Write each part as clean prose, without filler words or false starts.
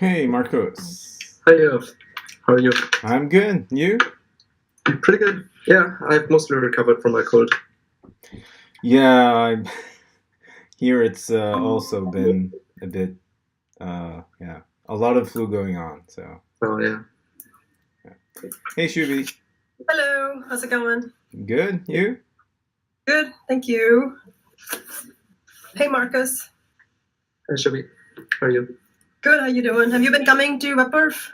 Hey, Marcos. Hi, how are you? I'm good. You? Pretty good. Yeah, I've mostly recovered from my cold. Yeah, here it's also been a bit, yeah, a lot of flu going on. So, Oh, yeah. hey, Shubi. Hello, how's it going? Good. You? Good, thank you. Hey, Marcus. Hi, Shabby. How are you? Good, how you doing? Have you been coming to WebPerf?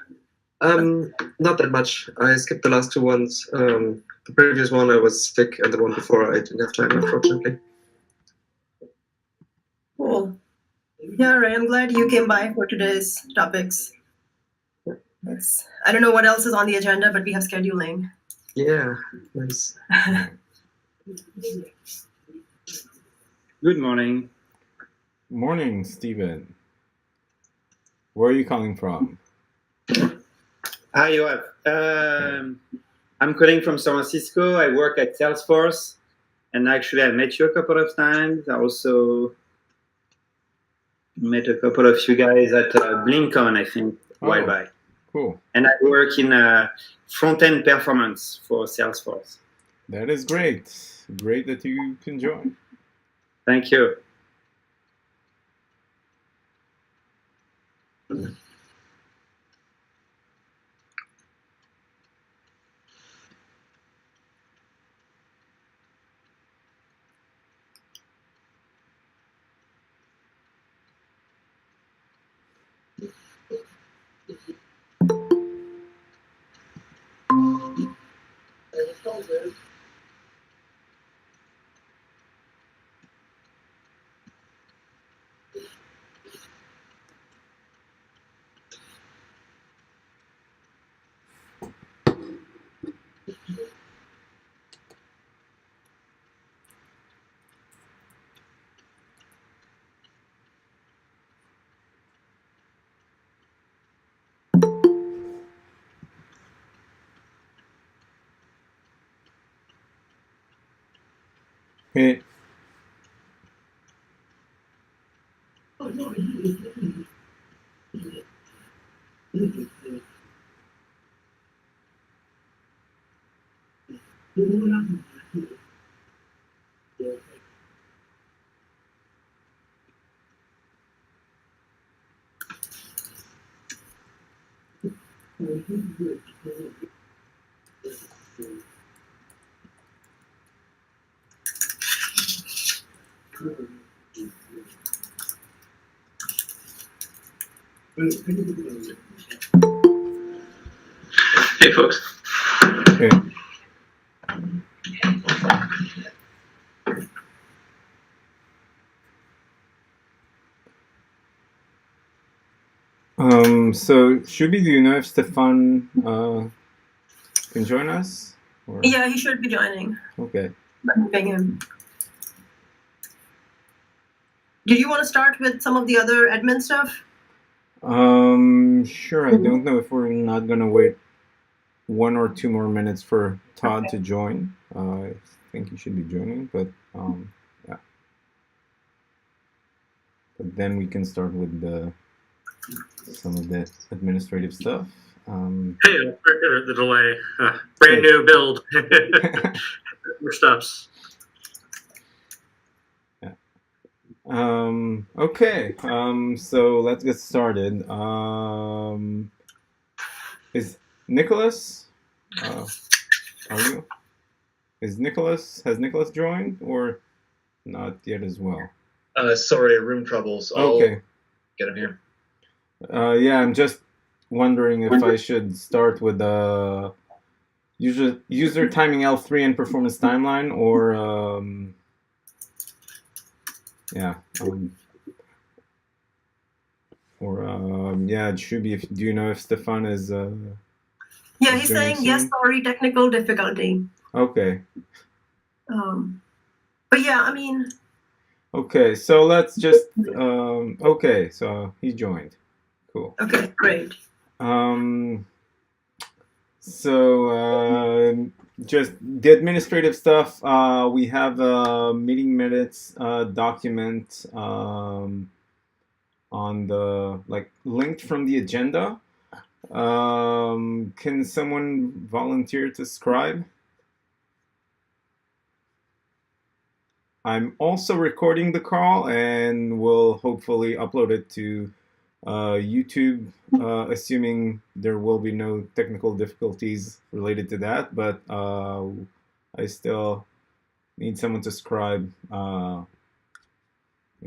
Not that much. I skipped the last two ones. The previous one I was sick, and the one before I didn't have time, unfortunately. Cool. Yeah, right. I'm glad you came by for today's topics. I don't know what else is on the agenda, but we have scheduling. Yeah, nice. Good morning. Morning, Steven. Where are you calling from? Hi, Yoav. I'm calling from San Francisco. I work at Salesforce, and actually I met you a couple of times. I also met a couple of you guys at BlinkOn, I think, a while back. Cool. And I work in front-end performance for Salesforce. That is great. Great that you can join. Thank you. Hey. Hey, folks. Hey. So Shubi, do you know if Stefan can join us? Or? Yeah, he should be joining. Okay. Ping him. Did you want to start with some of the other admin stuff? Sure. I don't know if we're not gonna wait 1 or 2 more minutes for Todd to join. I think he should be joining, but yeah. But then we can start with some of the administrative stuff. Hey, the delay. Brand new build. More steps. Yeah. Okay. So let's get started. Is Nicholas? Are you? Has Nicholas joined or not yet as well? Sorry, room troubles. Okay. Get him here. Yeah, I'm just wondering if I should start with user timing L3 and performance timeline, or yeah, yeah, it should be. Do you know if Stefan is? Yeah, he's saying yes. Sorry, technical difficulty. Okay. But yeah, I mean. Okay, so let's just. Okay, so he joined. Cool. Okay, great. So just the administrative stuff. We have a meeting minutes document on the linked from the agenda. Can someone volunteer to scribe? I'm also recording the call and will hopefully upload it to YouTube, assuming there will be no technical difficulties related to that. But I still need someone to scribe in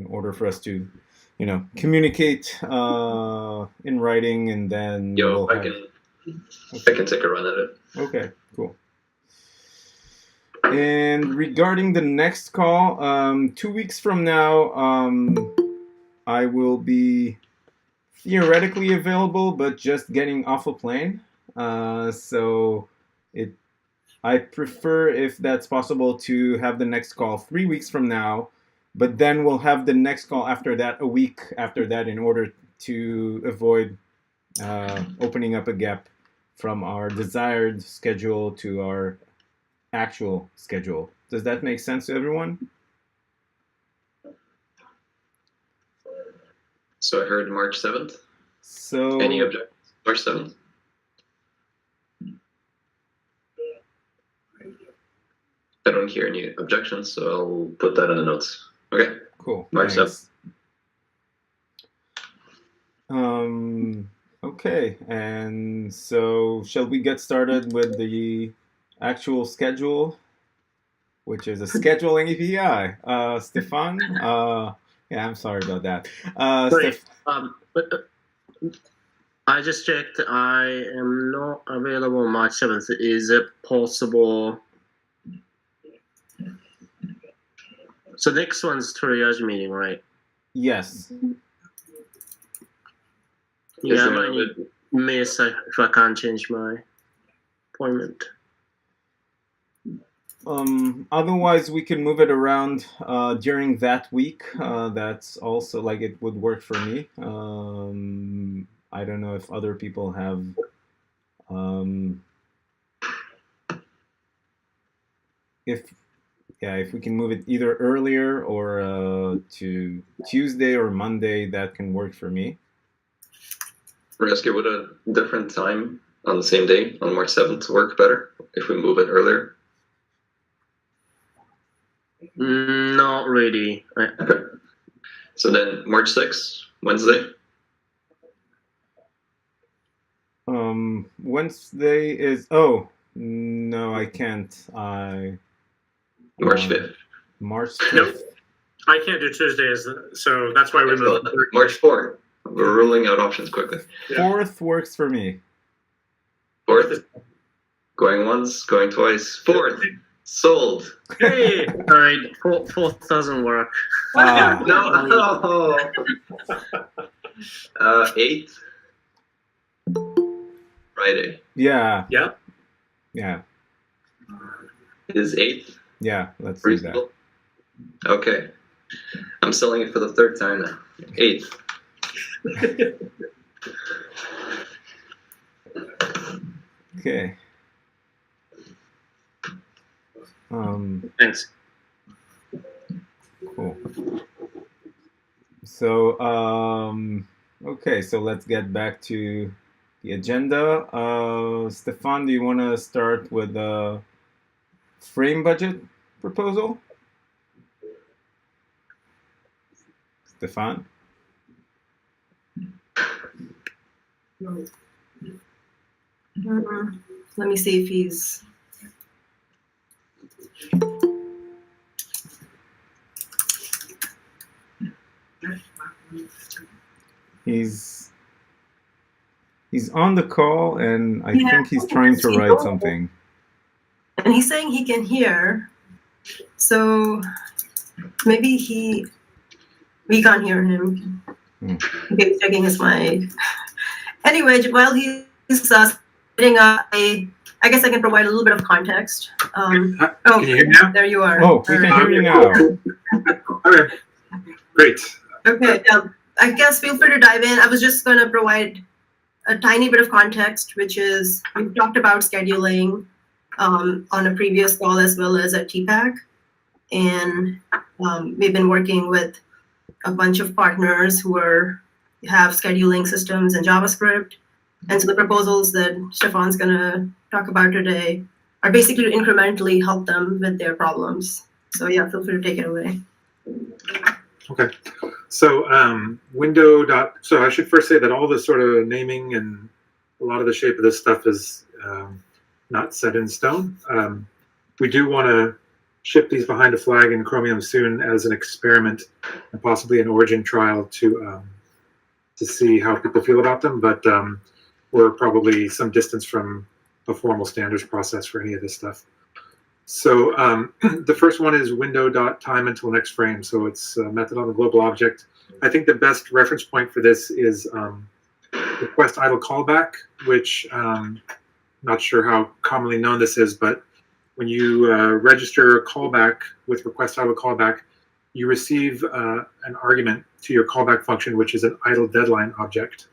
order for us to, communicate in writing, and then I can take a run at it. Okay, cool. And regarding the next call, 2 weeks from now, I will be theoretically available, but just getting off a plane. So I prefer, if that's possible, to have the next call 3 weeks from now, but then we'll have the next call after that, a week after that, in order to avoid opening up a gap from our desired schedule to our actual schedule. Does that make sense to everyone? So I heard March 7th. So Any objections? March 7th. I don't hear any objections, so I'll put that in the notes. Okay. Cool. March 7th. Okay, and so shall we get started with the actual schedule, which is a scheduling API? Stefan? Yeah, I'm sorry about that. I just checked. I am not available March 7th. Is it possible? So next one's triage meeting, right? Yes. Yeah, I might miss if I can't change my appointment. Otherwise, we can move it around during that week. That's also it would work for me. I don't know if other people have. If we can move it either earlier or to Tuesday or Monday, that can work for me. Reski, would a different time on the same day, on March 7th, work better if we move it earlier? Not really. Okay. So then March 6th, Wednesday? Wednesday is... Oh, no, I can't. March 5th. March 5th. Nope. I can't do Tuesdays, so that's why we moved. March 4th. We're ruling out options quickly. 4th works for me. 4th. Going once, going twice. 4th. Sold. Hey! All right, 4th doesn't work. No. 8th. Friday. Yeah. Yeah. Yeah. Is 8th Yeah, let's do that. reasonable? Okay. I'm selling it for the 3rd time now. 8th. Okay. Thanks. Cool. So, okay, so let's get back to the agenda. Stefan, do you want to start with the frame budget proposal? Stefan? Let me see if he's. He's on the call, and I Yeah, think he's trying to write something. And he's saying he can hear. So maybe we can't hear him. Okay, checking his mic. Anyway, while he's setting up, I guess I can provide a little bit of context. Can you hear me now? There you are. Oh, we can hear you now. Okay. Great. Okay, I guess feel free to dive in. I was just going to provide a tiny bit of context, which is we've talked about scheduling on a previous call as well as at TPAC. And we've been working with a bunch of partners who are have scheduling systems in JavaScript. And so the proposals that Stefan's going to talk about today are basically to incrementally help them with their problems. So yeah, feel free to take it away. Okay. So so I should first say that all the sort of naming and a lot of the shape of this stuff is not set in stone. We do want to ship these behind a flag in Chromium soon as an experiment and possibly an origin trial to see how people feel about them. But we're probably some distance from a formal standards process for any of this stuff. So the first one is window.time until next frame. So it's a method on the global object. I think the best reference point for this is request idle callback, which not sure how commonly known this is, but when you register a callback with request idle callback, you receive an argument to your callback function, which is an idle deadline object.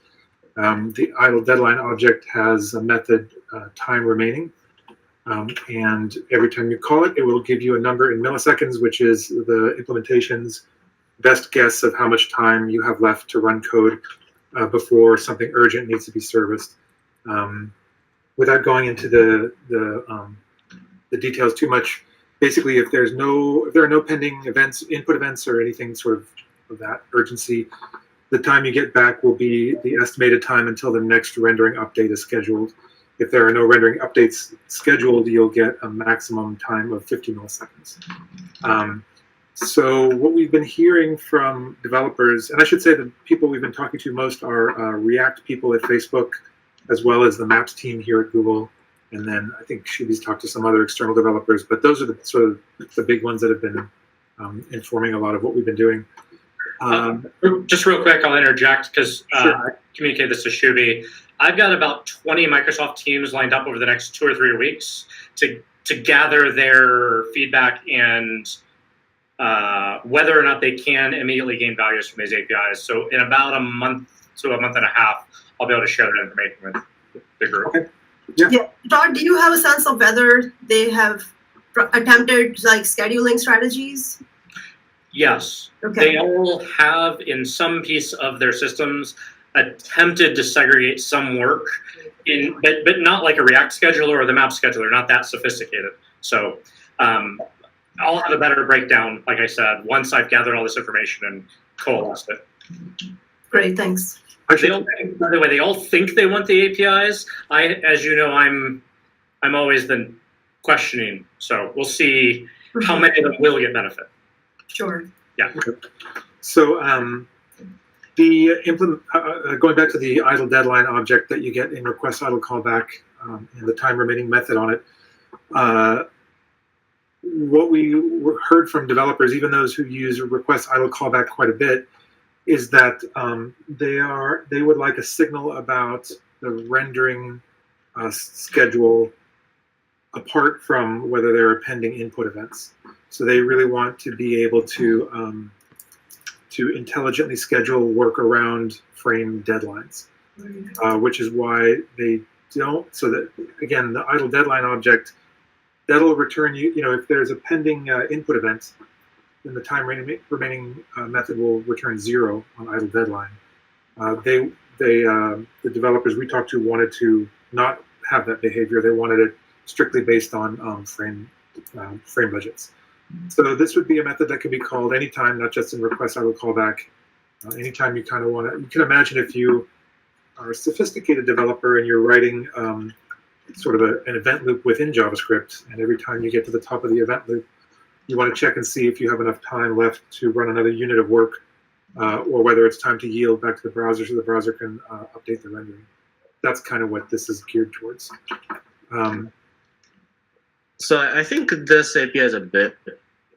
The idle deadline object has a method time remaining. And every time you call it, it will give you a number in milliseconds, which is the implementation's best guess of how much time you have left to run code before something urgent needs to be serviced. Without going into the details too much, basically, if there are no pending events, input events, or anything sort of that urgency, the time you get back will be the estimated time until the next rendering update is scheduled. If there are no rendering updates scheduled, you'll get a maximum time of 50 milliseconds. So what we've been hearing from developers, and I should say the people we've been talking to most are React people at Facebook, as well as the Maps team here at Google. And then I think Shubi's talked to some other external developers, but those are the sort of the big ones that have been informing a lot of what we've been doing. Just real quick, I'll interject because Sure. I communicate this to Shubi. I've got about 20 Microsoft teams lined up over the next 2 or 3 weeks to gather their feedback and whether or not they can immediately gain values from these APIs. So in about a month to a month and a half, I'll be able to share that information with the group. Okay. Yeah, Todd, do you have a sense of whether they have attempted like scheduling strategies? Yes. Okay. They all have, in some piece of their systems, attempted to segregate some work, but not like a React scheduler or the map scheduler, not that sophisticated. So I'll have a better breakdown, like I said, once I've gathered all this information and coalesced it. Great, thanks. By the way, they all think they want the APIs. As you know, I'm always been questioning. So we'll see how many of them will get benefit. Sure. Yeah. Okay. So going back to the idle deadline object that you get in request idle callback and the time remaining method on it, what we heard from developers, even those who use request idle callback quite a bit, is that they would like a signal about the rendering schedule apart from whether there are pending input events. So they really want to be able to intelligently schedule work around frame deadlines, which is why they don't. So that again, the idle deadline object that'll return you. If there's a pending input event, then the time remaining method will return 0 on idle deadline. The developers we talked to wanted to not have that behavior. They wanted it strictly based on frame budgets. So this would be a method that can be called anytime, not just in request idle callback. Anytime you kind of want to. You can imagine if you are a sophisticated developer and you're writing sort of an event loop within JavaScript, and every time you get to the top of the event loop, you want to check and see if you have enough time left to run another unit of work, or whether it's time to yield back to the browser so the browser can update the rendering. That's kind of what this is geared towards. So I think this API is a bit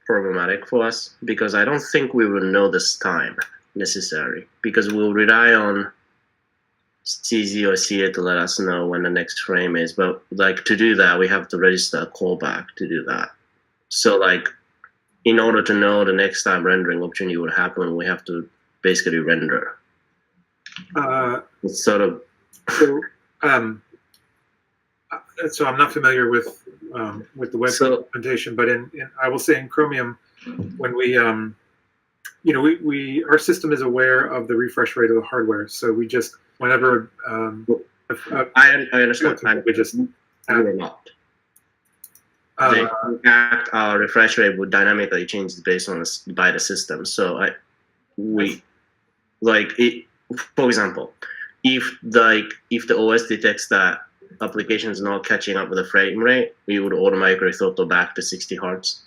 problematic for us because I don't think we will know this time necessary because we'll rely on CZ or CA to let us know when the next frame is. But like to do that, we have to register a callback to do that. So like in order to know the next time rendering opportunity will happen, we have to basically render. It's sort of so I'm not familiar with the web implementation, but I will say in Chromium, when we our system is aware of the refresh rate of the hardware, so we just whenever I understand. we just We will not. In fact, our refresh rate would dynamically change based on by the system. So for example, if the OS detects that application is not catching up with the frame rate, we would automatically throttle back to 60 hertz,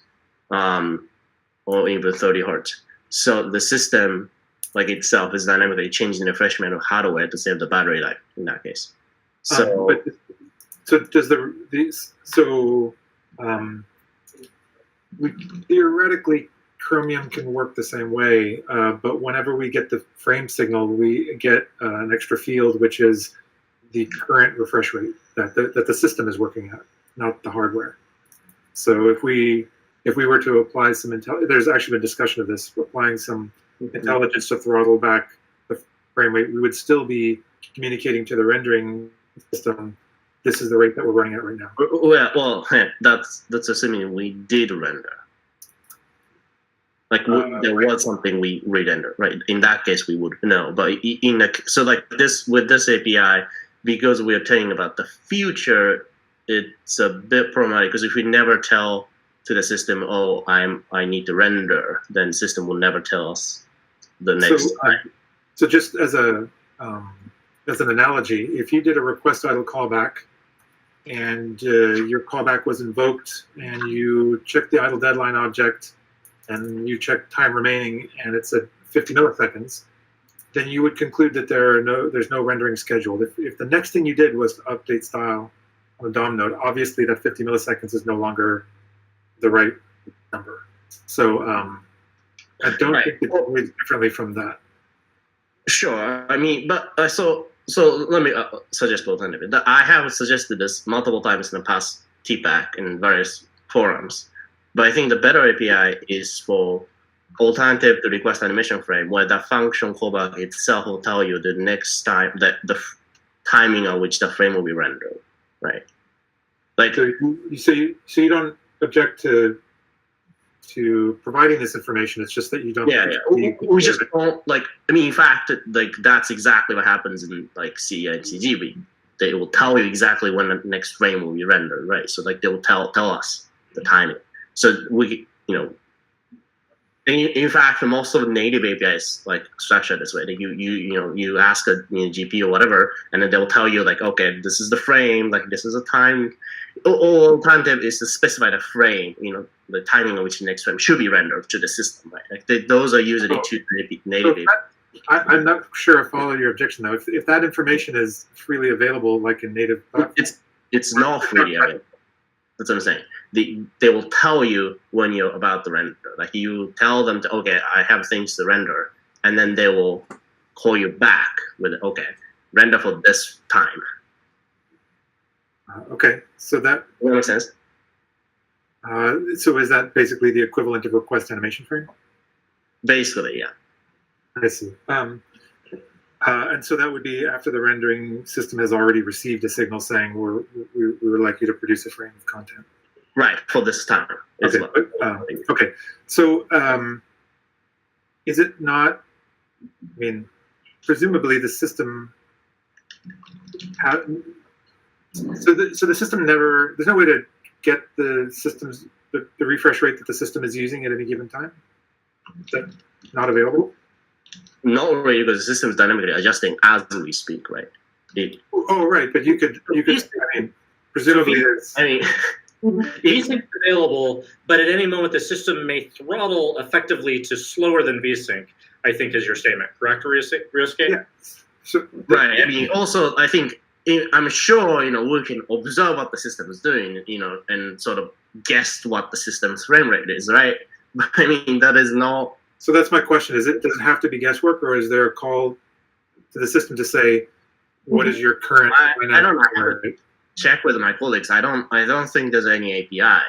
or even 30 hertz. So the system, itself, is dynamically changing the refresh rate of hardware to save the battery life in that case. So, theoretically, Chromium can work the same way, but whenever we get the frame signal, we get an extra field, which is the current refresh rate that the system is working at, not the hardware. So if we were to apply some there's actually been discussion of this, applying some intelligence to throttle back the frame rate, we would still be communicating to the rendering system, this is the rate that we're running at right now. Well, that's assuming we did render. There was something we re-render, right? In that case, we would know. But with this API, because we are telling about the future, it's a bit problematic, because if we never tell to the system, oh, I need to render, then the system will never tell us the next time. So just as an analogy, if you did a request idle callback and your callback was invoked and you checked the idle deadline object and you check time remaining and it's at 50 milliseconds, then you would conclude that there's no rendering scheduled. If the next thing you did was to update style on the DOM node, obviously that 50 milliseconds is no longer the right number. So I don't think it works differently from that. Sure. I mean, but so let me suggest alternative. I have suggested this multiple times in the past TPAC in various forums. But I think the better API is for alternative to request animation frame, where the function callback itself will tell you the next time, that the timing on which the frame will be rendered, right? So you don't object to providing this information. It's just that you don't. Yeah. We just don't in fact, that's exactly what happens in C and CGB. They will tell you exactly when the next frame will be rendered, right? So they will tell us the timing. So we, in fact, most of the native APIs structured this way. You ask a GPU or whatever, and then they'll tell you okay, this is the frame, this is the time. Or alternative is to specify the frame, the timing on which the next frame should be rendered to the system, right? Those are usually two native APIs. I'm not sure I follow your objection though. If that information is freely available, like in native platforms, it's not freely available. That's what I'm saying. They will tell you when you're about to render. You tell them okay, I have things to render, and then they will call you back with okay, render for this time. Okay, so that makes sense. So is that basically the equivalent of request animation frame? Basically, yeah. I see. And so that would be after the rendering system has already received a signal saying we would like you to produce a frame of content. Right, for this time. Okay. Okay. So is it not? I mean, presumably the system. So the system never. There's no way to get the refresh rate that the system is using at any given time. Is that not available? Not really, because the system is dynamically adjusting as we speak, right? Right, but you could. I mean, presumably there's. I mean. VSync is available, but at any moment the system may throttle effectively to slower than VSync, I think is your statement, correct, Ryosuke? Yeah. So, right. I mean, also, I think, I'm sure, we can observe what the system is doing, and sort of guess what the system's frame rate is, right? But I mean, that is not. So that's my question. Does it have to be guesswork, or is there a call to the system to say, what is your current? I don't know. Check with my colleagues. I don't think there's any API,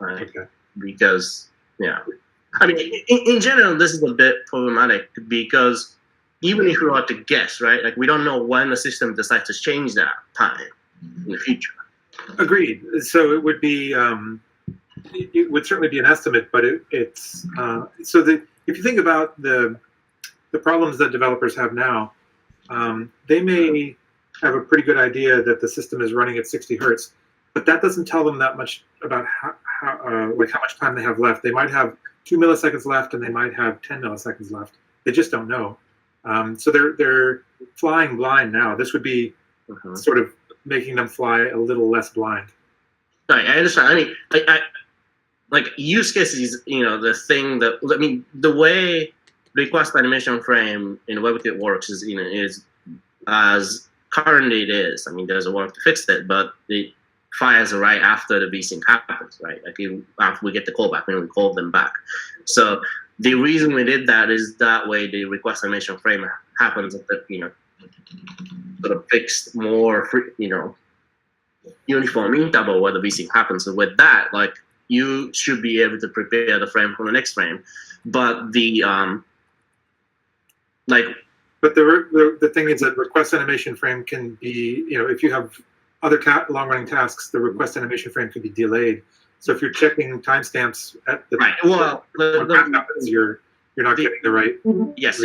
okay. Because I mean, in general, this is a bit problematic because even if we were to guess, right, we don't know when the system decides to change that time in the future. Agreed. So it would be it would certainly be an estimate, but it's so if you think about the problems that developers have now, they may have a pretty good idea that the system is running at 60 hertz, but that doesn't tell them that much about how much time they have left. They might have 2 milliseconds left, and they might have 10 milliseconds left. They just don't know. So they're flying blind now. This would be sort of making them fly a little less blind. Right, I understand. I mean, like use cases, the thing that, I mean, the way request animation frame in WebKit works is, is as currently it is. I mean, there's a work to fix it, but it fires right after the vsync happens, right? Like after we get the callback, when we call them back. So the reason we did that is that way the request animation frame happens at the, sort of fixed more, uniform interval where the vsync happens. So with that, like, you should be able to prepare the frame for the next frame. But the But the thing is that request animation frame can be, if you have other long-running tasks, the request animation frame can be delayed. So if you're checking timestamps at the right, well, happens, you're not getting the right. Yes,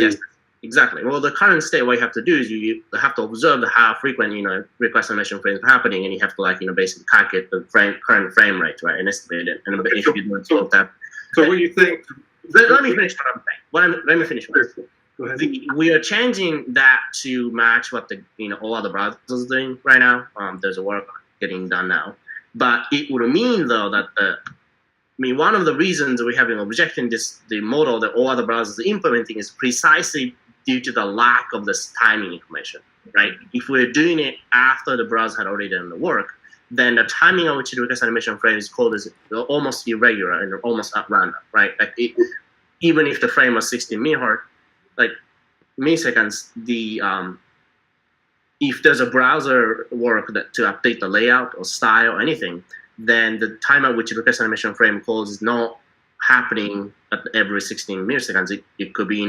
exactly. Well, the current state, what you have to do is you have to observe how frequent request animation frames are happening, and you have to basically calculate the current frame rate, right, and estimate it. And if you don't solve that, so what you think? Let me finish what I'm saying. Let me finish. Go ahead. We are changing that to match what all other browsers are doing right now. There's a work getting done now, but it would mean though that one of the reasons we're having objection the model that all other browsers are implementing is precisely due to the lack of this timing information, right? If we're doing it after the browser had already done the work, then the timing of which the request animation frame is called is almost irregular and almost at random, right? Like even if the frame was 60 milliseconds, if there's a browser work to update the layout or style or anything, then the time at which the request animation frame calls is not happening at every 16 milliseconds. It could be,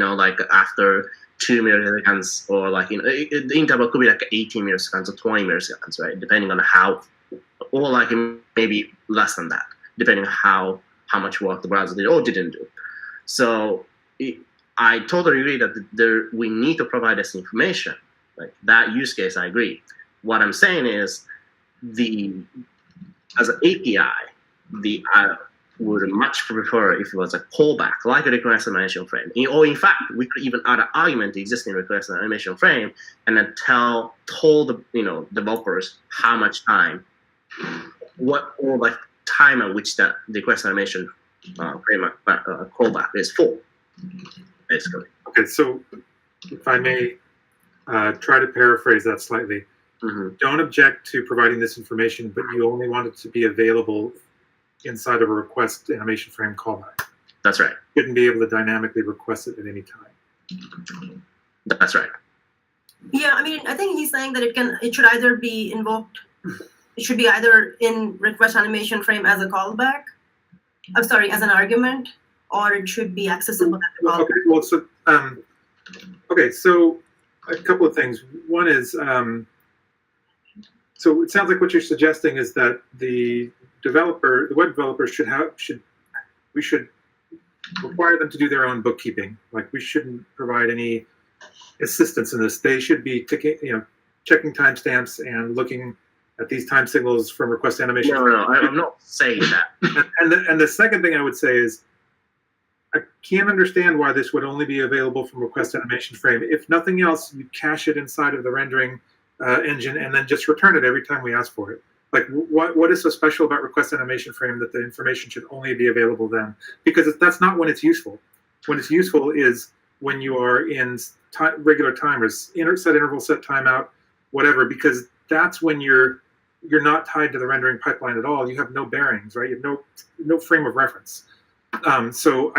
after 2 milliseconds, or the interval could be 18 milliseconds or 20 milliseconds, right? Depending on how, or maybe less than that, depending on how much work the browser did or didn't do. So I totally agree that we need to provide this information. Like that use case, I agree. What I'm saying is, as an API, I would much prefer if it was a callback, like a request animation frame. Or in fact, we could even add an argument to existing request animation frame, and then tell the developers how much time, time at which that request animation frame callback is for, basically. Okay, so if I may try to paraphrase that slightly. Don't object to providing this information, but you only want it to be available inside of a request animation frame callback. That's right. You shouldn't be able to dynamically request it at any time. That's right. Yeah, I think he's saying that it should either be invoked, it should be either in request animation frame as a callback, as an argument, or it should be accessible as a callback. Okay, well, so a couple of things. One is, so it sounds like what you're suggesting is that the web developer we should require them to do their own bookkeeping. Like, we shouldn't provide any assistance in this. They should be checking timestamps and looking at these time signals from request animation. No, I'm not saying that. And the second thing I would say is, I can't understand why this would only be available from request animation frame. If nothing else, you cache it inside of the rendering engine and then just return it every time we ask for it. Like, what is so special about request animation frame that the information should only be available then? Because that's not when it's useful. When it's useful is when you are in regular timers, set interval, set timeout, whatever, because that's when you're not tied to the rendering pipeline at all. You have no bearings, right? You have no frame of reference. So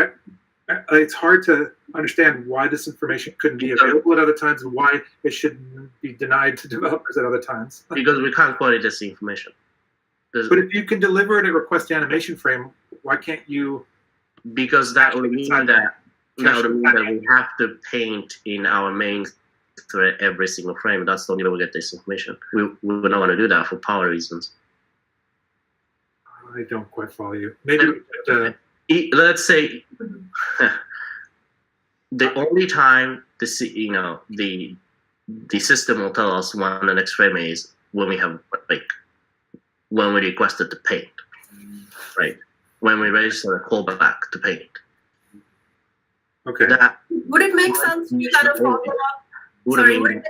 it's hard to understand why this information couldn't be available at other times and why it shouldn't be denied to developers at other times. Because we can't query this information. But if you can deliver it at request animation frame, why can't you? Because that would mean that we have to paint in our main thread every single frame. That's the only way we get this information. We're not going to do that for power reasons. I don't quite follow you. Maybe. Let's say the only time the system will tell us when the next frame is when we have when we requested to paint, right? When we register a callback to paint. Okay. That Would it make sense to kind of follow up? would Sorry, mean. would it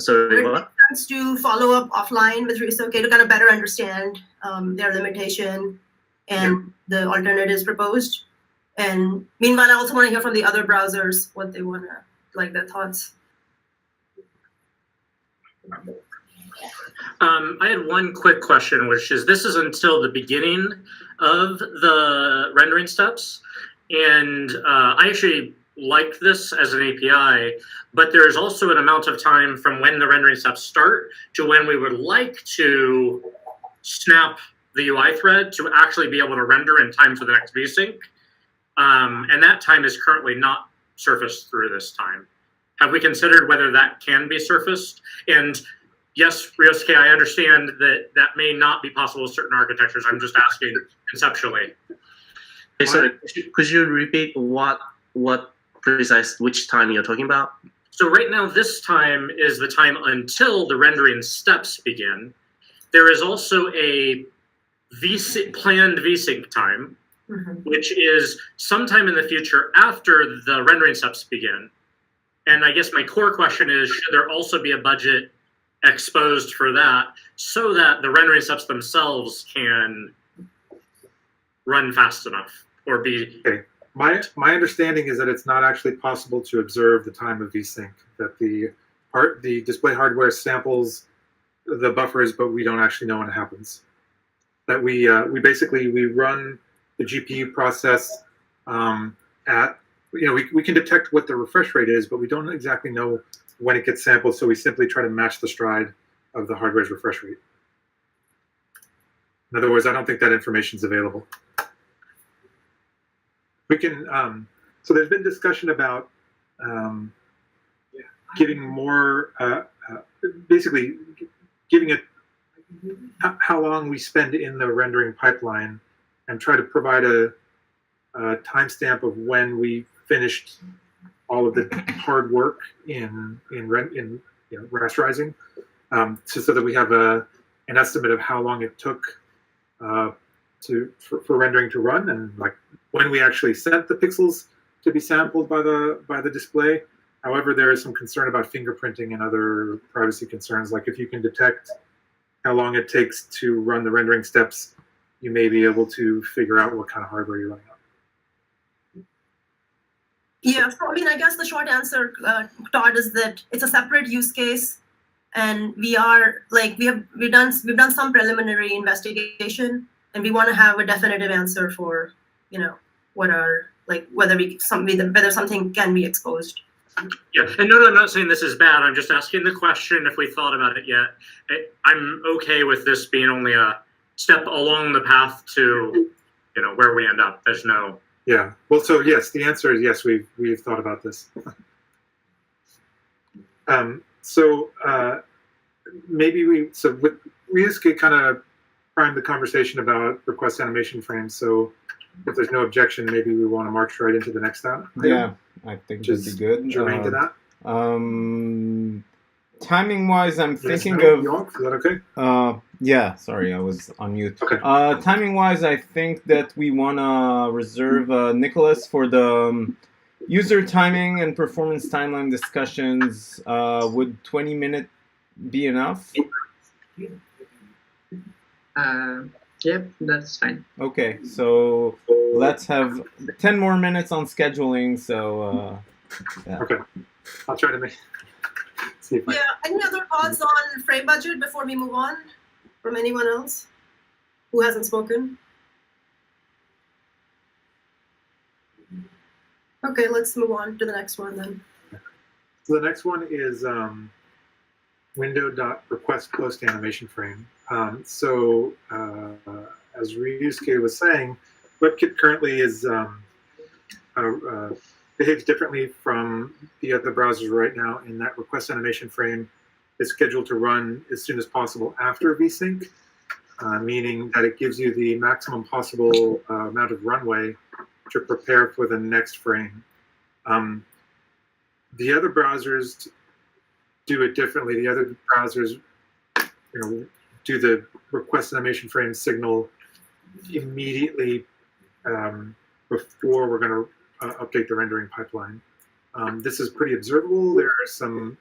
Sorry, make what? sense to follow up offline with Risoke to kind of better understand their limitation and the alternatives proposed? And meanwhile, I also want to hear from the other browsers what they want to, like, their thoughts. I had one quick question, which is this is until the beginning of the rendering steps. And I actually like this as an API, but there's also an amount of time from when the rendering steps start to when we would like to snap the UI thread to actually be able to render in time for the next vsync. And that time is currently not surfaced through this time. Have we considered whether that can be surfaced? And yes, Ryosuke, I understand that that may not be possible with certain architectures. I'm just asking conceptually. Okay, sorry, could you repeat which time you're talking about? So right now, this time is the time until the rendering steps begin. There is also a planned vsync time, which is sometime in the future after the rendering steps begin. And I guess my core question is, should there also be a budget exposed for that so that the rendering steps themselves can run fast enough or be... Okay. My understanding is that it's not actually possible to observe the time of vsync, that the display hardware samples the buffers, but we don't actually know when it happens. That we basically run the GPU process at, we can detect what the refresh rate is, but we don't exactly know when it gets sampled, so we simply try to match the stride of the hardware's refresh rate. In other words, I don't think that information is available. We can, so there's been discussion about giving more, basically giving it how long we spend in the rendering pipeline and try to provide a timestamp of when we finished all of the hard work in rasterizing, so that we have an estimate of how long it took for rendering to run, and like when we actually sent the pixels to be sampled by the display. However, there is some concern about fingerprinting and other privacy concerns. Like if you can detect how long it takes to run the rendering steps, you may be able to figure out what kind of hardware you're running on. Yeah, so I mean, I guess the short answer, Todd, is that it's a separate use case, and we are like we've done some preliminary investigation, and we want to have a definitive answer for what are whether something can be exposed. Yeah, and no, I'm not saying this is bad. I'm just asking the question if we thought about it yet. I'm okay with this being only a step along the path to where we end up. There's no. Yeah. Well, so yes, the answer is yes. We've thought about this. Maybe with Ryosuke kind of primed the conversation about request animation frames. So if there's no objection, maybe we want to march right into the next item. Yeah, I think that'd be good. Germane to that. Timing wise, I'm thinking of. Is that okay? Yeah, sorry, I was on mute. Okay. Timing wise, I think that we want to reserve Nicholas for the user timing and performance timeline discussions. Would 20 minutes be enough? Yep, that's fine. Okay, so let's have 10 more minutes on scheduling. So yeah. Okay, I'll try to see if Any other thoughts on frame budget before we move on from anyone else who hasn't spoken? Okay, let's move on to the next one then. So the next one is window.request post animation frame. As Ryusuke was saying, WebKit currently is behaves differently from the other browsers right now in that request animation frame is scheduled to run as soon as possible after vsync, meaning that it gives you the maximum possible amount of runway to prepare for the next frame. The other browsers do it differently. The other browsers, do the request animation frame signal immediately before we're going to update the rendering pipeline. This is pretty observable. There are some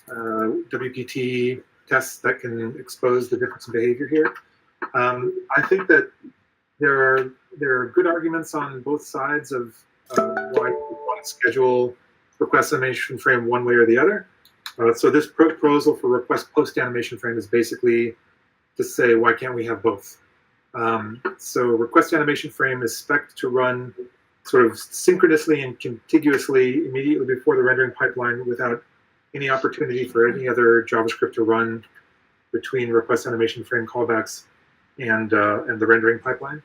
WPT tests that can expose the difference in behavior here. I think that there are good arguments on both sides of why you want to schedule request animation frame one way or the other. So this proposal for request post animation frame is basically to say, why can't we have both? So request animation frame is spec'd to run sort of synchronously and contiguously immediately before the rendering pipeline without any opportunity for any other JavaScript to run between request animation frame callbacks and the rendering pipeline.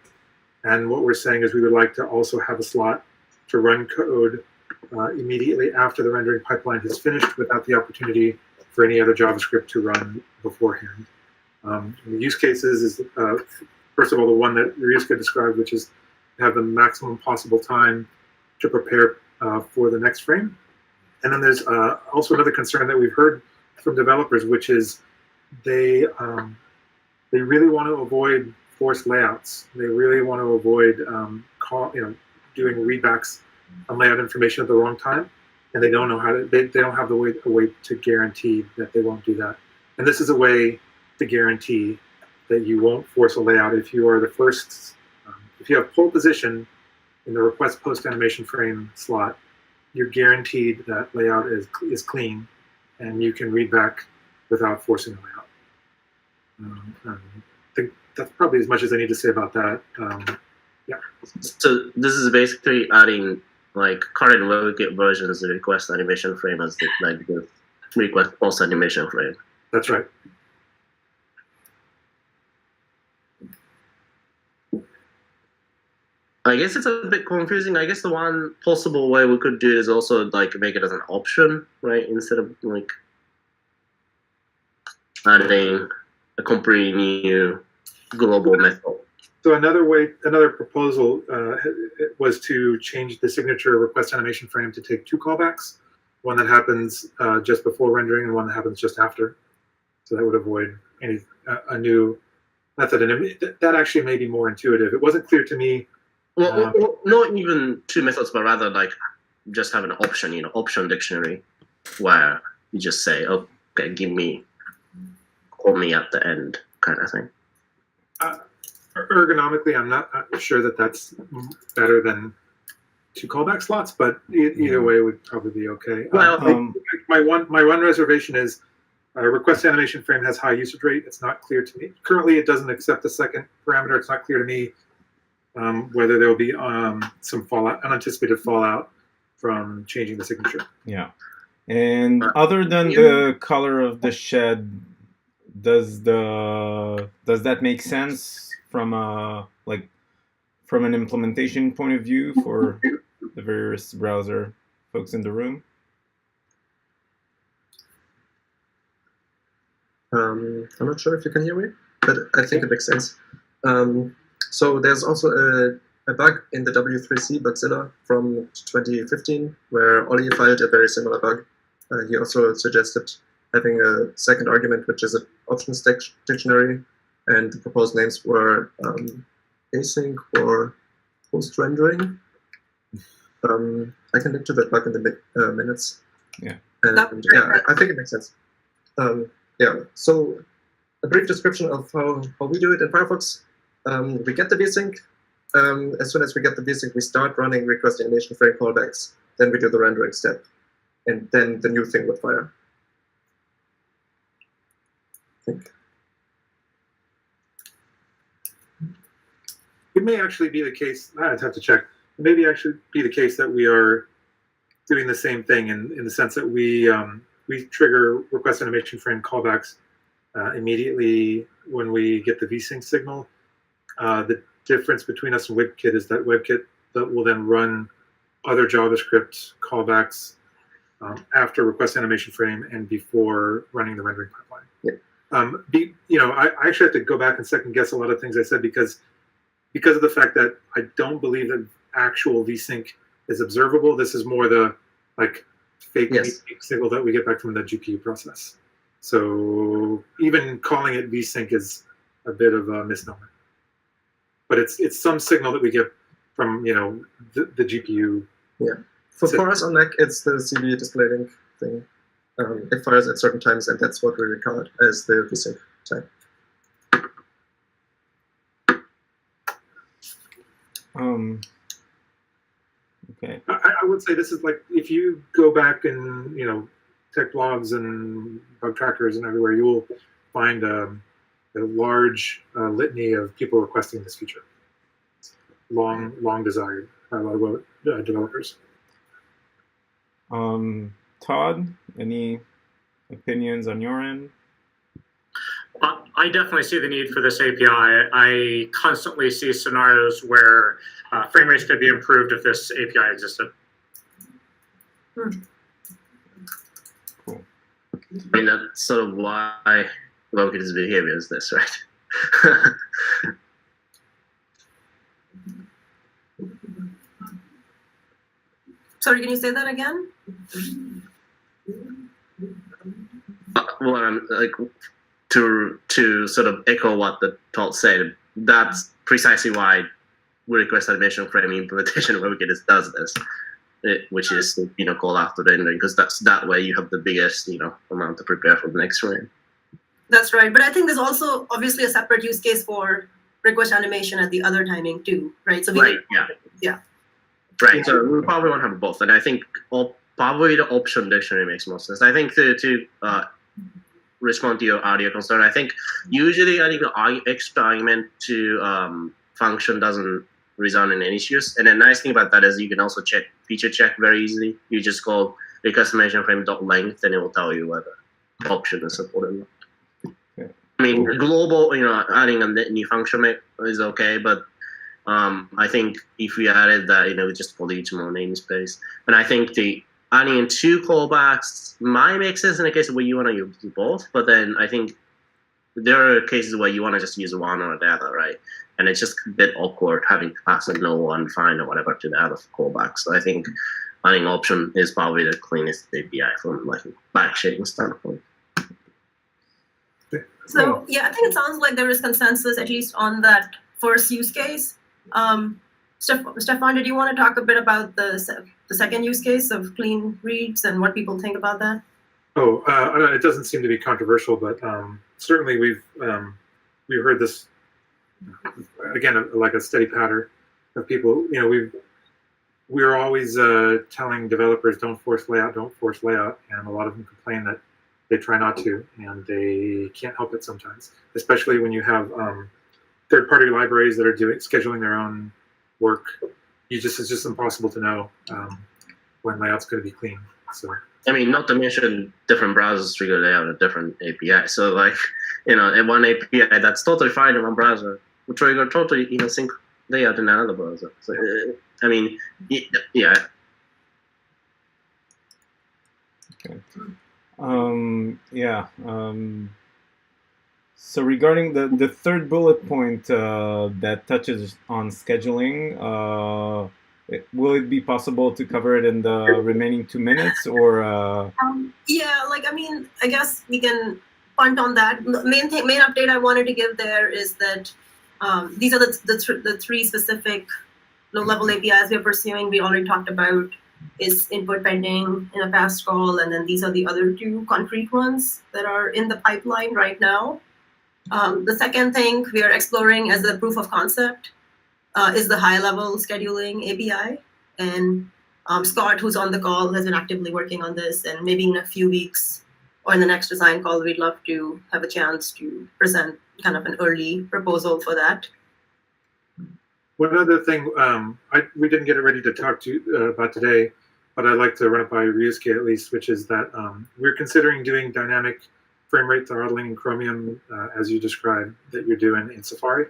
And what we're saying is we would like to also have a slot to run code immediately after the rendering pipeline has finished without the opportunity for any other JavaScript to run beforehand. The use cases is, first of all, the one that Ryusuke described, which is have the maximum possible time to prepare for the next frame. And then there's also another concern that we've heard from developers, which is they really want to avoid forced layouts. They really want to avoid doing readbacks on layout information at the wrong time, and they don't know how to. They don't have a way to guarantee that they won't do that. And this is a way to guarantee that you won't force a layout if you are the first. If you have pole position in the request post animation frame slot, you're guaranteed that layout is clean, and you can read back without forcing a layout. I think that's probably as much as I need to say about that. Yeah. So this is basically adding like current WebKit versions of the request animation frame as the request post animation frame. That's right. I guess it's a bit confusing. I guess the one possible way we could do it is also like make it as an option, right? Instead of like adding a completely new global method. So another proposal was to change the signature request animation frame to take two callbacks, one that happens just before rendering and one that happens just after. So that would avoid a new method, and that actually may be more intuitive. It wasn't clear to me. Well, not even two methods, but rather like just have an option, option dictionary, where you just say, okay, call me at the end, kind of thing. Ergonomically, I'm not sure that that's better than two callback slots, but either way would probably be okay. Well, my one reservation is request animation frame has high usage rate. It's not clear to me. Currently, it doesn't accept the second parameter. It's not clear to me whether there will be some unanticipated fallout from changing the signature. Yeah. And other than the color of the shed, does that make sense from an implementation point of view for the various browser folks in the room? I'm not sure if you can hear me, but I think it makes sense. So there's also a bug in the W3C Bugzilla from 2015 where Ollie filed a very similar bug. He also suggested having a second argument, which is an options dictionary, and the proposed names were async or post rendering. I can link to that bug in the minutes. Yeah. And yeah, I think it makes sense. Yeah. So a brief description of how we do it in Firefox. We get the vsync. As soon as we get the vsync, we start running request animation frame callbacks. Then we do the rendering step, and then the new thing would fire. I think. It may actually be the case. I'd have to check. It may actually be the case that we are doing the same thing in the sense that we trigger request animation frame callbacks immediately when we get the vsync signal. The difference between us and WebKit is that WebKit will then run other JavaScript callbacks after request animation frame and before running the rendering pipeline. Yeah. I actually have to go back and second guess a lot of things I said because of the fact that I don't believe that actual vsync is observable. This is more the like fake Yes. signal that we get back from the GPU process. So even calling it vsync is a bit of a misnomer. But it's some signal that we get from the GPU. Yeah. For us on Mac, it's the CB display link thing. It fires at certain times, and that's what we record as the vsync time. Okay. I would say this is like if you go back and tech blogs and bug trackers and everywhere, you will find a large litany of people requesting this feature. Long desired by a lot of developers. Todd, any opinions on your end? I definitely see the need for this API. I constantly see scenarios where frame rates could be improved if this API existed. Cool. I mean, that's sort of why WebKit's behavior is this, right? Sorry, can you say that again? Well, I'm like to sort of echo what the talk said. That's precisely why request animation framing implementation of WebKit does this, which is call after the rendering, because that way you have the biggest amount to prepare for the next frame. That's right, but I think there's also obviously a separate use case for request animation at the other timing too, right? So yeah. Right, so we probably want to have both, and I think probably the option dictionary makes most sense. I think to respond to your earlier concern, I think usually adding an extra argument to function doesn't result in any issues. And the nice thing about that is you can also feature check very easily. You just call request animation frame .length, and it will tell you whether the option is supported. I mean, global, adding a new function is okay, but I think if we added that, we just pull each more namespace. And I think adding in 2 callbacks might make sense in a case where you want to use both, but then I think there are cases where you want to just use one or the other, right? And it's just a bit awkward having to pass a no one, find or whatever to the other callbacks. So I think adding option is probably the cleanest API from like backshading standpoint. So yeah, I think it sounds like there is consensus at least on that first use case. Stefan, did you want to talk a bit about the second use case of clean reads and what people think about that? Oh, it doesn't seem to be controversial, but certainly we've heard this again, like a steady pattern of people. We're always telling developers don't force layout, and a lot of them complain that they try not to, and they can't help it sometimes, especially when you have third-party libraries that are scheduling their own work. It's just impossible to know when layout's going to be clean. So I mean, not to mention different browsers trigger layout a different API. So like, in one API that's totally fine in one browser will trigger totally sync layout in another browser. So I mean, yeah. Okay. So regarding the third bullet point that touches on scheduling, will it be possible to cover it in the remaining 2 minutes, or? Yeah, I guess we can punt on that. Main update I wanted to give there is that these are the 3 specific low-level APIs we're pursuing. We already talked about is input pending in a fast call, and then these are the other 2 concrete ones that are in the pipeline right now. The second thing we are exploring as a proof of concept is the high-level scheduling API. And Scott, who's on the call, has been actively working on this. And maybe in a few weeks or in the next design call, we'd love to have a chance to present kind of an early proposal for that. One other thing, we didn't get it ready to talk to about today, but I'd like to run it by Ryusuke at least, which is that we're considering doing dynamic frame rate throttling in Chromium, as you described, that you're doing in Safari.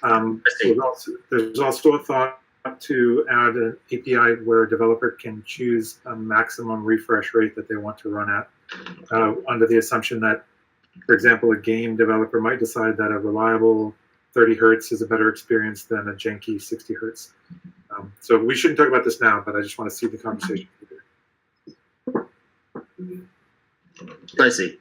There's also a thought to add an API where a developer can choose a maximum refresh rate that they want to run at, under the assumption that, for example, a game developer might decide that a reliable 30 hertz is a better experience than a janky 60 hertz. So we shouldn't talk about this now, but I just want to see the conversation. I see.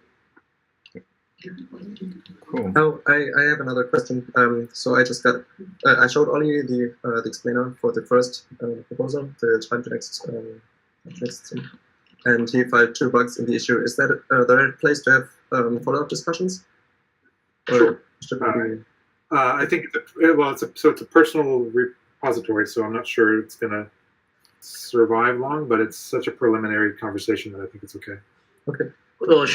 Cool. Oh, I have another question. So I just got, I showed Ollie the explainer for the first proposal, the time to next thing, and he filed 2 bugs in the issue. Is that the right place to have follow-up discussions? Or Sure. should we be... I think it's a personal repository, so I'm not sure it's going to survive long, but it's such a preliminary conversation that I think it's okay. Okay. Well,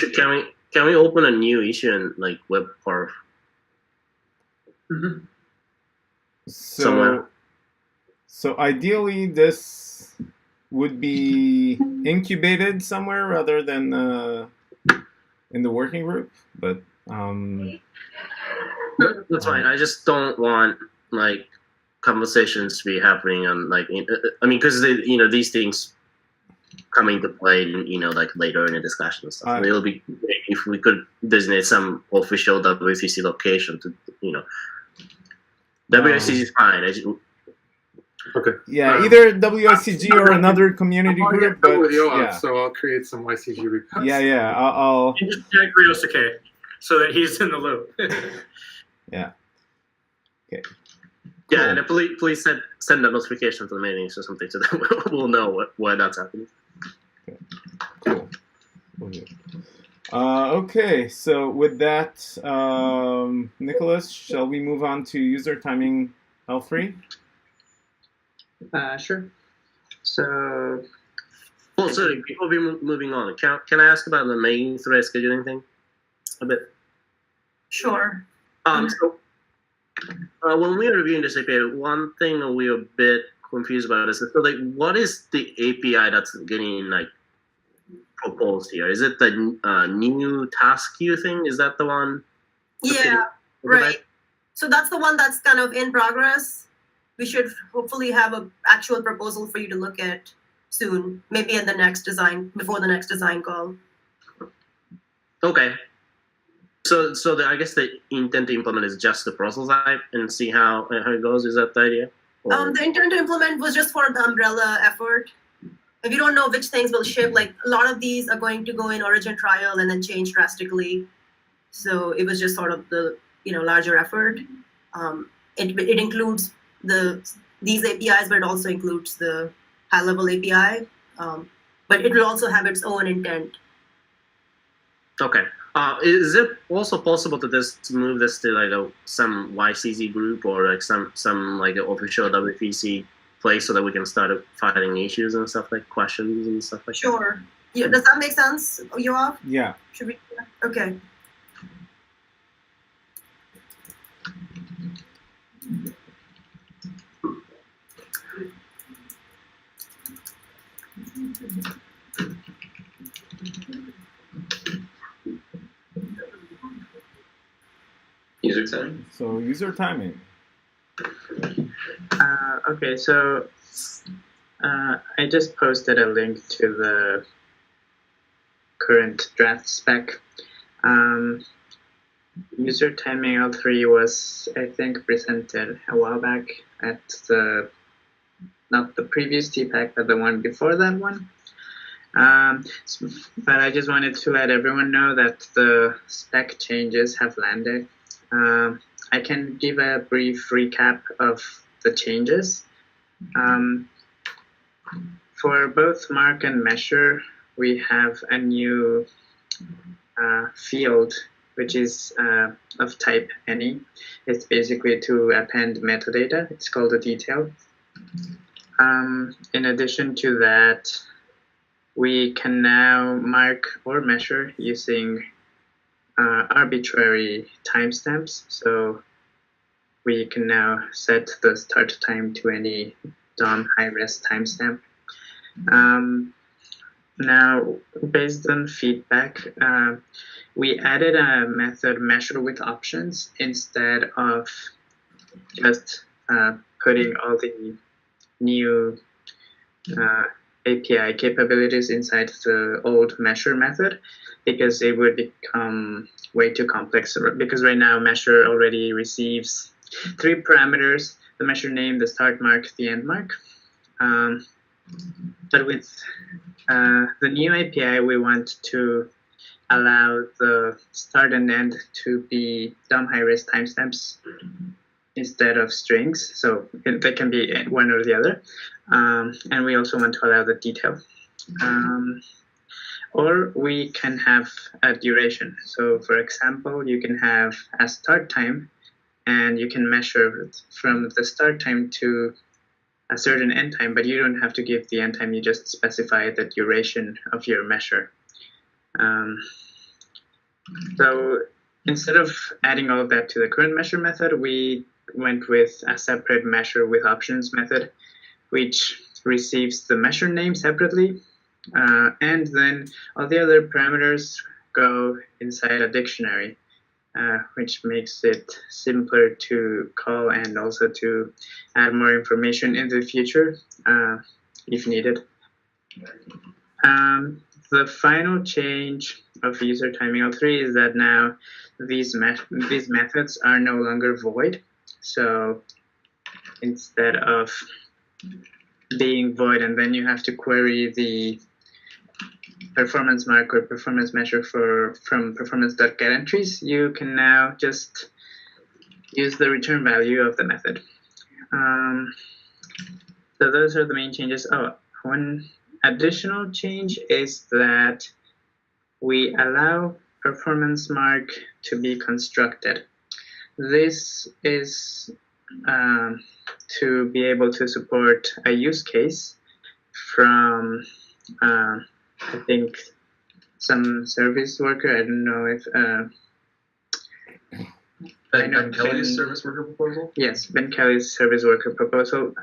can we open a new issue in like WebPerf somewhere? So ideally, this would be incubated somewhere rather than in the working group, but That's fine. I just don't want like conversations to be happening on like I mean, because these things come into play, like later in the discussion and stuff. It'll be great if we could designate some official W3C location to WCG is fine. Okay. Yeah, either WICG or another community I'll group. get But with Yoav, yeah, so I'll create some YCG repos. yeah. I'll And just tag Ryosuke so that he's in the loop. yeah. Okay. Yeah, Cool. and please send a notification to the meetings or something so that we'll know why that's happening. Cool. Okay, so with that, Nicholas, shall we move on to user timing L3? Sure. So, Oh, sorry, before we moving on, can I ask about the main thread scheduling thing a bit? Sure. So when we were reviewing this API, one thing that we were a bit confused about is so like what is the API that's getting like proposed here? Is it the new task queue thing? Is that the one? Yeah, right. So that's the one that's kind of in progress. We should hopefully have an actual proposal for you to look at soon, maybe in the next design, before the next design call. Okay. So I guess the intent to implement is just the process type and see how it goes. Is that the idea? The intent to implement was just for the umbrella effort. If you don't know which things will ship, like a lot of these are going to go in origin trial and then change drastically. So it was just sort of the larger effort. It includes these APIs, but it also includes the high-level API. But it will also have its own intent. Okay. Is it also possible to just move this to like some YCZ group or like some like an official W3C place so that we can start filing issues and stuff like questions and stuff like that? Sure. Yeah, does that make sense, Yoav? Yeah. Should we? Okay. User time. So user timing. okay, so I just posted a link to the current draft spec. User timing L3 was, I think, presented a while back at not the previous TPAC, but the one before that one. But I just wanted to let everyone know that the spec changes have landed. I can give a brief recap of the changes. For both mark and measure, we have a new field, which is of type any. It's basically to append metadata. It's called a detail. In addition to that, we can now mark or measure using arbitrary timestamps. So we can now set the start time to any DOM high-res timestamp. Now, based on feedback, we added a method measure with options instead of just putting all the new API capabilities inside the old measure method, because it would become way too complex. Because right now measure already receives 3 parameters the measure name, the start mark, the end mark. But with the new API, we want to allow the start and end to be DOM high-res timestamps instead of strings. So they can be one or the other. And we also want to allow the detail. Or we can have a duration. So for example, you can have a start time, and you can measure from the start time to a certain end time, but you don't have to give the end time, you just specify the duration of your measure. So instead of adding all of that to the current measure method, we went with a separate measure with options method, which receives the measure name separately, and then all the other parameters go inside a dictionary, which makes it simpler to call and also to add more information in the future if needed. The final change of user timing L3 is that now these methods are no longer void. So instead of being void and then you have to query the performance mark or performance measure from performance.getEntries, you can now just use the return value of the method. So those are the main changes. Oh, one additional change is that we allow performance mark to be constructed. This is to be able to support a use case from I think some service worker. I don't know if Ben Kelly's service worker proposal? Yes, Ben Kelly's service worker proposal.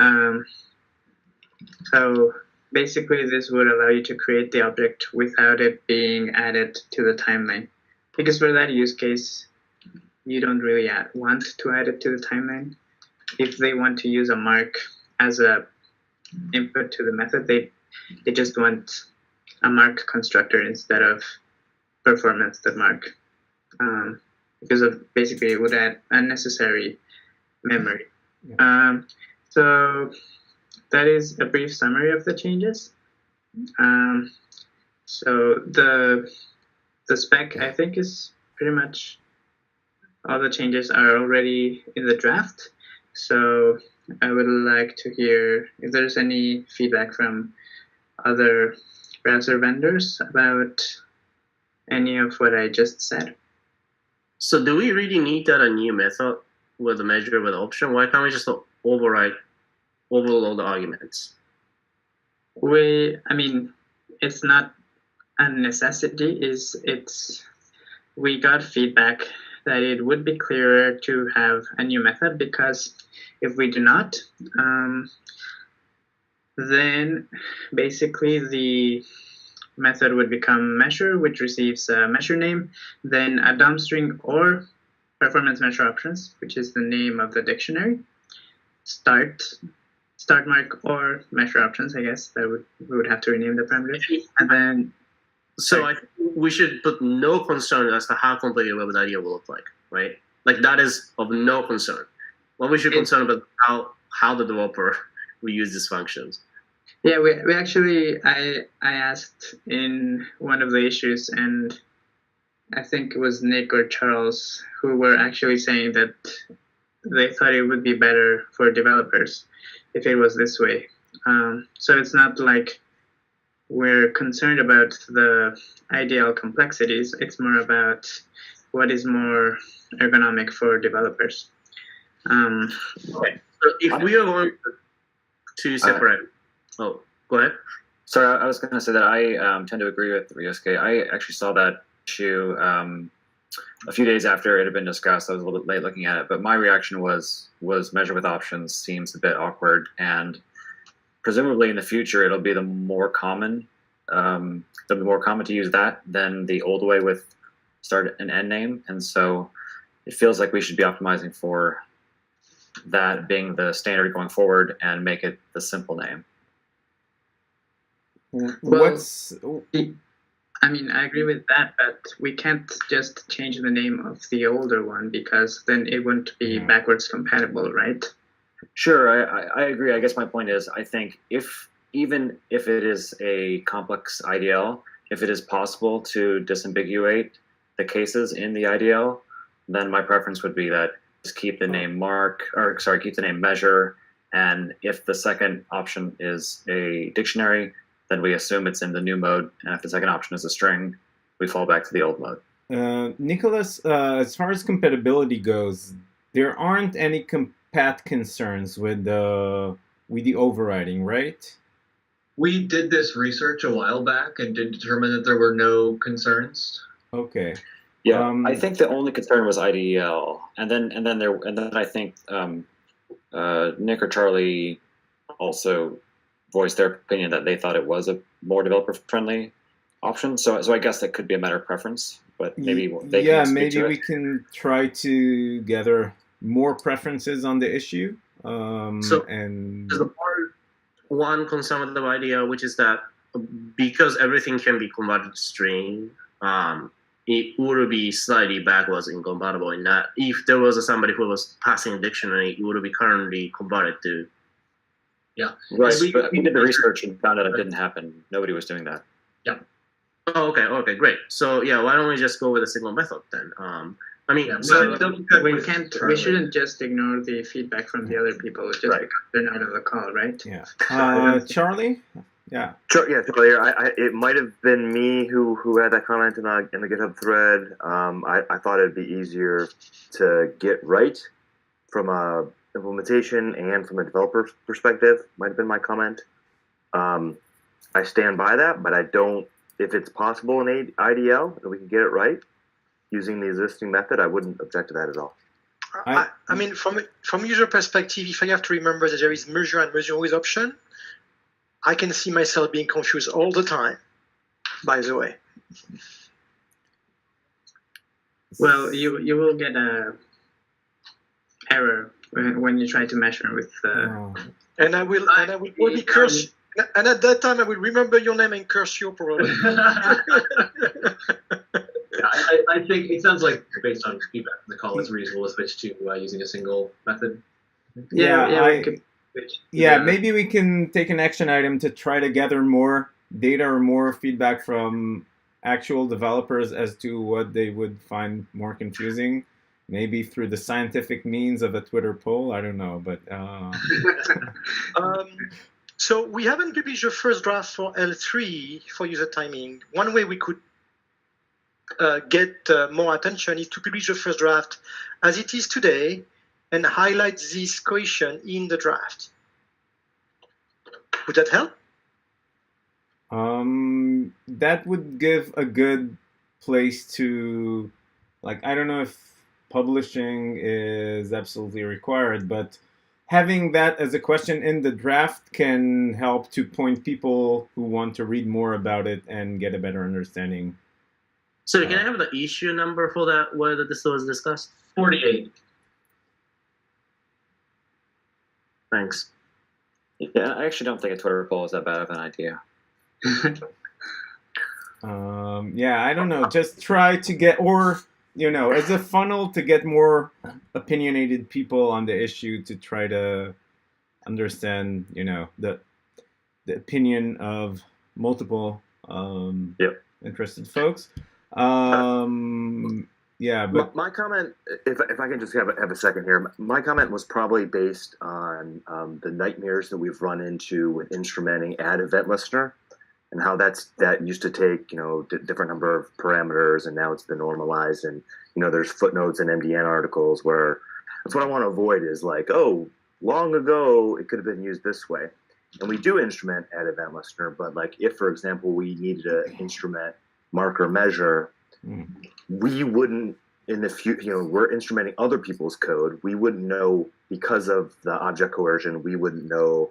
So basically, this would allow you to create the object without it being added to the timeline. Because for that use case, you don't really want to add it to the timeline. If they want to use a mark as a input to the method, they just want a mark constructor instead of performance.mark. Because of basically it would add unnecessary memory. Yeah. So that is a brief summary of the changes. So the spec, I think, is pretty much all the changes are already in the draft. So I would like to hear if there's any feedback from other browser vendors about any of what I just said. So do we really need that a new method with a measure with option? Why can't we just overload the arguments? I mean, it's not a necessity. We got feedback that it would be clearer to have a new method, because if we do not, then basically the method would become measure, which receives a measure name, then a DOM string or performance measure options, which is the name of the dictionary, start mark or measure options, I guess. We would have to rename the parameter. And then so I think we should put no concern as to how complicated web idea will look like, right? Like that is of no concern. What we should concern about how the developer will use these functions. Yeah, we actually, I asked in one of the issues, and I think it was Nick or Charles who were actually saying that they thought it would be better for developers if it was this way. So it's not like we're concerned about the ideal complexities. It's more about what is more ergonomic for developers. Okay. So if we are going to separate, go ahead. Sorry, I was going to say that I tend to agree with Ryosuke. I actually saw that issue a few days after it had been discussed. I was a little bit late looking at it, but my reaction was measure with options seems a bit awkward, and presumably in the future it'll be the more common to use that than the old way with start and end name, and so it feels like we should be optimizing for that being the standard going forward and make it the simple name. Well, I mean, I agree with that, but we can't just change the name of the older one, because then it wouldn't be backwards compatible, right? Sure, I agree. I guess my point is, I think even if it is a complex IDL, if it is possible to disambiguate the cases in the IDL, then my preference would be that just keep the name keep the name measure, and if the second option is a dictionary, then we assume it's in the new mode, and if the second option is a string, we fall back to the old mode. Nicholas, as far as compatibility goes, there aren't any compat concerns with the overriding, right? We did this research a while back and did determine that there were no concerns. Okay. Yeah, I think the only concern was IDEL, and then I think Nick or Charlie also voiced their opinion that they thought it was a more developer friendly option. So I guess that could be a matter of preference, but maybe they can speak to it. We can try to gather more preferences on the issue. And there's one concern with the idea, which is that because everything can be converted to string, it would be slightly backwards incompatible in that if there was somebody who was passing a dictionary, it would be currently converted to. Yeah. Right, but we did the research and found out it didn't happen. Nobody was doing that. Yeah. Oh, okay, great. So yeah, why don't we just go with a single method then? I mean, we shouldn't just ignore the feedback from the other people just because they're not on the call, right? Yeah. Charlie? Yeah. Sure. Yeah, Charlie. It might have been me who had that comment in the GitHub thread. I thought it'd be easier to get right from a implementation and from a developer perspective. Might have been my comment. I stand by that, but I don't. If it's possible in IDL and we can get it right using the existing method, I wouldn't object to that at all. I mean, from user perspective, if I have to remember that there is measure and measure with option, I can see myself being confused all the time, by the way. Well, you will get a error when you try to measure with. And I will probably curse. And at that time, I will remember your name and curse you probably. I think it sounds like, based on feedback from the call, it's reasonable to switch to using a single method. Maybe we can take an action item to try to gather more data or more feedback from actual developers as to what they would find more confusing. Maybe through the scientific means of a Twitter poll. I don't know, but. So we haven't published the first draft for L3 for user timing. One way we could get more attention is to publish the first draft as it is today and highlight this cohesion in the draft. Would that help? That would give a good place to, I don't know if publishing is absolutely required, but having that as a question in the draft can help to point people who want to read more about it and get a better understanding. So can I have the issue number for that, whether this was discussed? 48. Thanks. Yeah, I actually don't think a Twitter poll is that bad of an idea. I don't know. Just try to get, as a funnel to get more opinionated people on the issue to try to understand, the opinion of multiple interested folks. But my comment, if I can just have a second here, my comment was probably based on the nightmares that we've run into with instrumenting add event listener, and how that used to take different number of parameters, and now it's been normalized, and there's footnotes in MDN articles where that's what I want to avoid is long ago it could have been used this way, and we do instrument add event listener, but if for example we needed to instrument marker measure, we wouldn't in the future. We're instrumenting other people's code. We wouldn't know because of the object coercion. We wouldn't know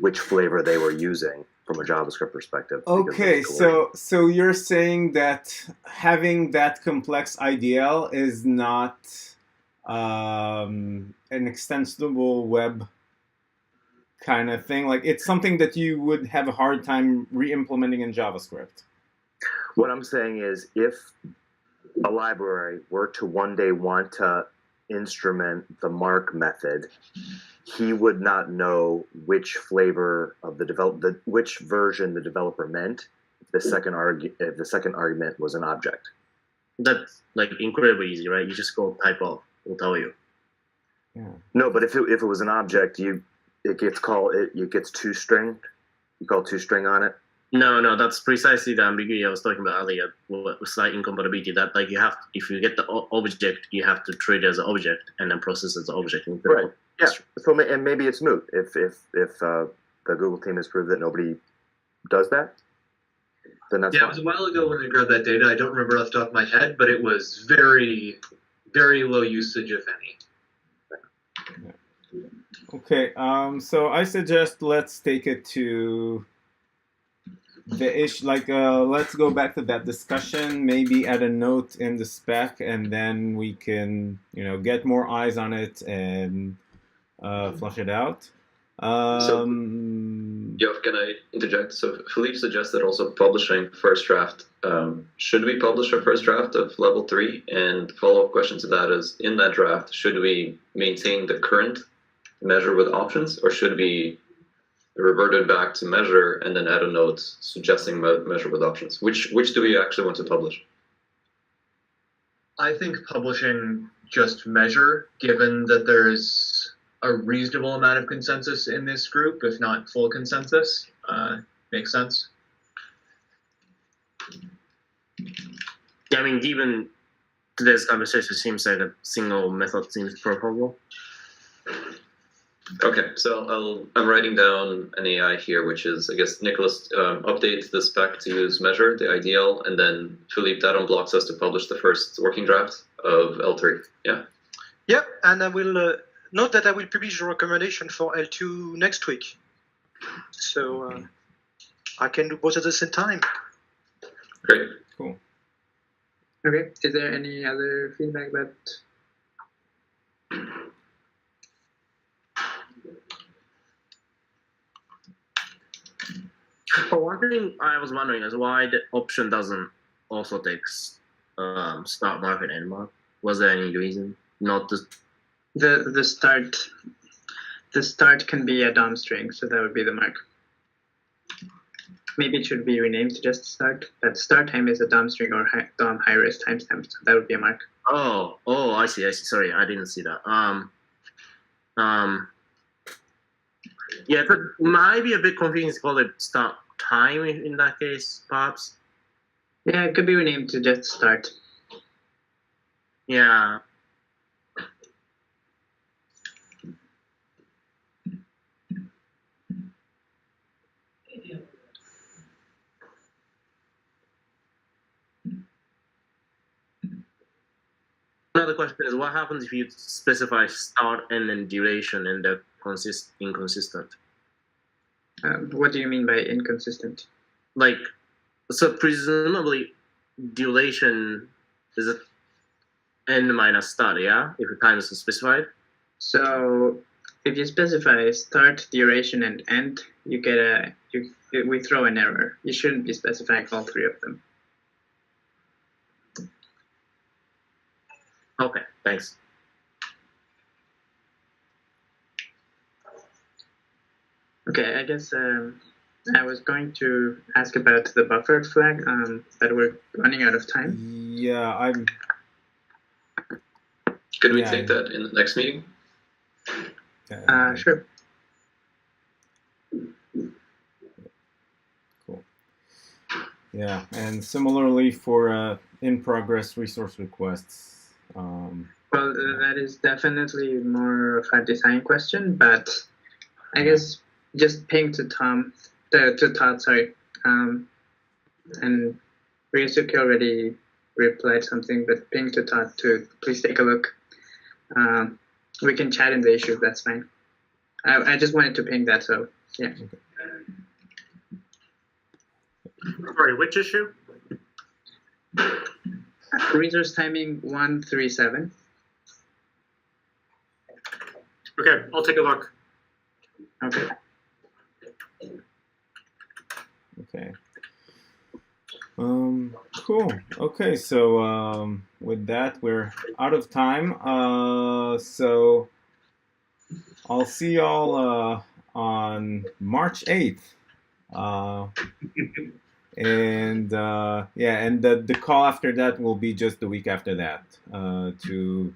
which flavor they were using from a JavaScript perspective. Okay, so you're saying that having that complex IDL is not an extensible web kind of thing. It's something that you would have a hard time re-implementing in JavaScript. What I'm saying is if a library were to one day want to instrument the mark method, he would not know which flavor of which version the developer meant. If the second argument was an object. That's like incredibly easy, right? You just go type of, it'll tell you. Yeah. No, but if it was an object, it gets toString. You call toString on it. No, that's precisely the ambiguity I was talking about earlier. Slight incompatibility. That like if you get the object, you have to treat it as an object and then process it as an object. Right. Yeah. So and maybe it's moot if the Google team has proved that nobody does that. Then that's yeah. fine. It was a while ago when I grabbed that data. I don't remember off the top of my head, but it was very, very low usage, if any. Okay. So I suggest let's take it to the issue. Like, let's go back to that discussion. Maybe add a note in the spec, and then we can, get more eyes on it and flush it out. Yoav, can I interject? So Philippe suggested also publishing first draft. Should we publish our first draft of level 3? And follow-up question to that is, in that draft, should we maintain the current measure with options, or should we revert it back to measure and then add a note suggesting measure with options? Which do we actually want to publish? I think publishing just measure, given that there's a reasonable amount of consensus in this group, if not full consensus, makes sense. Yeah, I mean, given today's conversation, it seems like a single method seems preferable. Okay, so I'm writing down an AI here, which is, I guess, Nicholas updates the spec to use measure, the ideal, and then Philippe, that unblocks us to publish the first working draft of L3. Yeah. Yep, and I will note that I will publish the recommendation for L2 next week. So I can do both at the same time. Great. Cool. Okay, is there any other feedback that... For one thing, I was wondering is why the option doesn't also take start market anymore. Was there any reason? Not just the start can be a DOM string, so that would be the mark. Maybe it should be renamed to just start. But start time is a DOM string or DOM high-res timestamp, so that would be a mark. Oh, I see. Sorry, I didn't see that. Yeah, it might be a bit confusing to call it start time in that case, perhaps. Yeah, it could be renamed to just start. Yeah. Another question is, what happens if you specify start and then duration and they're inconsistent? What do you mean by inconsistent? Like, so presumably duration is an end minus start, yeah? If the time is specified? So if you specify start, duration, and end, you get we throw an error. You shouldn't be specifying all three of them. Okay, thanks. Okay, I guess I was going to ask about the buffered flag, but we're running out of time. Yeah, Could we take that in the next meeting? Sure. Cool. Yeah, and similarly for in-progress resource requests. Well, that is definitely more of a design question, but I guess just ping to Todd, sorry. And Ryusuke already replied something, but ping to Todd to please take a look. We can chat in the issue, that's fine. I just wanted to ping that, so yeah. Okay. Sorry, which issue? Resource timing 137. Okay, I'll take a look. Okay. Okay. Cool. Okay, so with that, we're out of time. So I'll see y'all on March 8th. And yeah, and the call after that will be just the week after that to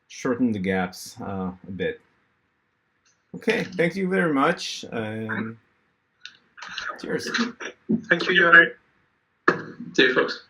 shorten the gaps a bit. Okay, thank you very much. Cheers. Thank you, Johan. See you, folks.